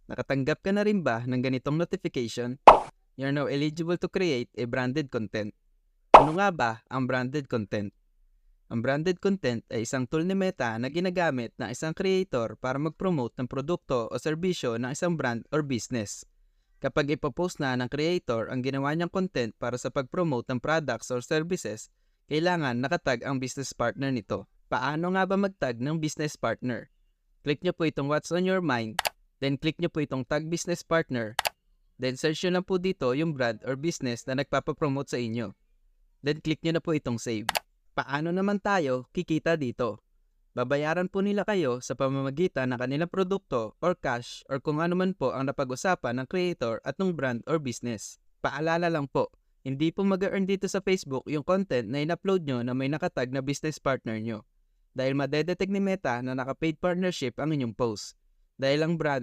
Nakatanggap ka na rin ba ng ganitong notification? You're now eligible to create a branded content. Ano nga ba ang branded content? Ang branded content ay isang tool ni Meta na ginagamit ng isang creator para mag-promote ng produkto o serbisyo ng isang brand or business. Kapag ipopost na ng creator ang ginawa niyang content para sa pag-promote ng products or services, kailangan nakatag ang business partner nito. Paano nga ba mag-tag ng business partner? Click nyo po itong What's on your mind, then click nyo po itong Tag Business Partner, then search nyo lang po dito yung brand or business na nagpapapromote sa inyo. Then click nyo na po itong Save. Paano naman tayo kikita dito? Babayaran po nila kayo sa pamamagitan ng kanilang produkto or cash or kung ano man po ang napag-usapan ng creator at ng brand or business. Paalala lang po, hindi po mag-earn dito sa Facebook yung content na in-upload nyo na may nakatag na business partner nyo. Dahil madedetect ni Meta na naka-paid partnership ang inyong post. Dahil ang brand